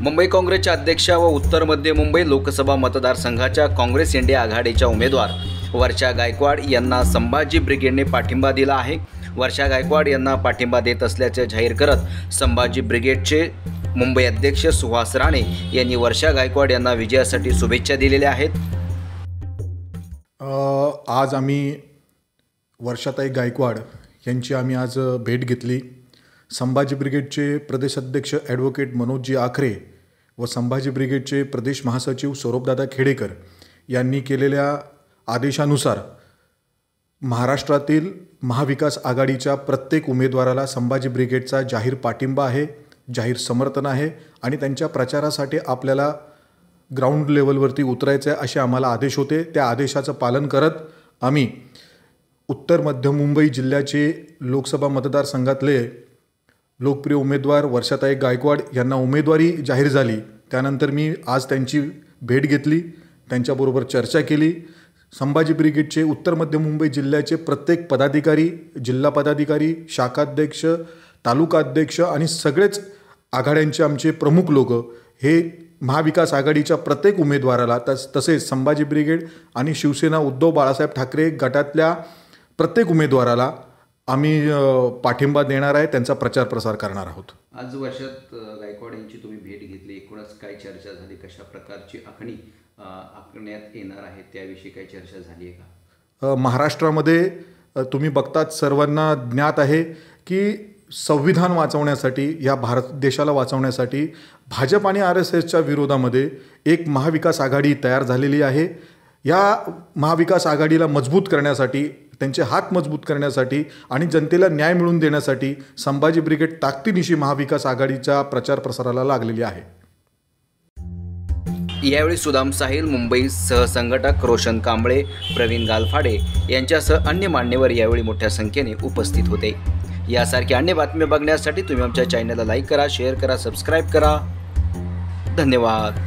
मुंबई काँग्रेसच्या अध्यक्षा व उत्तर मध्य मुंबई लोकसभा मतदारसंघाच्या काँग्रेस इंडिया आघाडीच्या उमेदवार वर्षा गायकवाड यांना संभाजी ब्रिगेडने पाठिंबा दिला आहे। वर्षा गायकवाड यांना पाठिंबा देत असल्याचे जाहीर करत संभाजी ब्रिगेडचे मुंबई अध्यक्ष सुहास राणे यांनी वर्षा गायकवाड यांना विजयासाठी शुभेच्छा दिलेल्या आहेत। आज आम्ही वर्षाताई गायकवाड यांची आज भेट घेतली। संभाजी ब्रिगेडचे प्रदेशाध्यक्ष ॲडव्होकेट मनोजी आखरे व संभाजी ब्रिगेडचे प्रदेश महासचिव सौरभदादा खेडेकर यांनी केलेल्या आदेशानुसार महाराष्ट्रातील महाविकास आघाडीच्या प्रत्येक उमेदवाराला संभाजी ब्रिगेडचा जाहीर पाठिंबा आहे, जाहीर समर्थन आहे आणि त्यांच्या प्रचारासाठी आपल्याला ग्राउंड लेवलवरती उतरायचे आहे असे आम्हाला आदेश होते। त्या आदेशाचं पालन करत आम्ही उत्तर मध्य मुंबई जिल्ह्याचे लोकसभा मतदारसंघातले लोकप्रिय उमेदवार वर्षाताई गायकवाड यांना उमेदवारी जाहीर झाली। त्यानंतर मी आज त्यांची भेट घेतली, त्यांच्याबरोबर चर्चा केली। संभाजी ब्रिगेडचे उत्तर मध्य मुंबई जिल्ह्याचे प्रत्येक पदाधिकारी, जिल्हा पदाधिकारी, शाखाध्यक्ष, तालुका अध्यक्ष आणि सगळेच आघाड्यांचे आमचे प्रमुख लोक हे महाविकास आघाडीच्या प्रत्येक उमेदवाराला तसेच संभाजी ब्रिगेड आणि शिवसेना उद्धव बाळासाहेब ठाकरे गटातल्या प्रत्येक उमेदवाराला आम्ही पाठिंबा देणार आहे, त्यांचा प्रचार प्रसार करणार आहोत। आज वर्षात गायकवाड यांची तुम्ही भेट घेतली, एकूणच काय चर्चा झाली, कशा प्रकारची आखणी आखण्यात येणार आहे त्याविषयी काय चर्चा झाली आहे का? महाराष्ट्रामध्ये तुम्ही बघतात, सर्वांना ज्ञात आहे की संविधान वाचवण्यासाठी, या भारत देशाला वाचवण्यासाठी भाजप आणि RSSच्या विरोधामध्ये एक महाविकास आघाडी तयार झालेली आहे। या महाविकास आघाडीला मजबूत करण्यासाठी, त्यांचे हात मजबूत करण्यासाठी आणि जनतेला न्याय मिळवून देण्यासाठी संभाजी ब्रिगेड ताकदीनिशी महाविकास आघाडीच्या प्रचार प्रसाराला लागलेली आहे। यावेळी सुदाम साहिल, मुंबई सहसंघटक रोशन कांबळे, प्रवीण गालफाडे यांच्यासह अन्य मान्यवर यावेळी मोठ्या संख्येने उपस्थित होते। यासारख्या अन्य बातम्या बघण्यासाठी तुम्ही आमच्या चॅनलला लाईक करा, शेअर करा, सबस्क्राईब करा। धन्यवाद।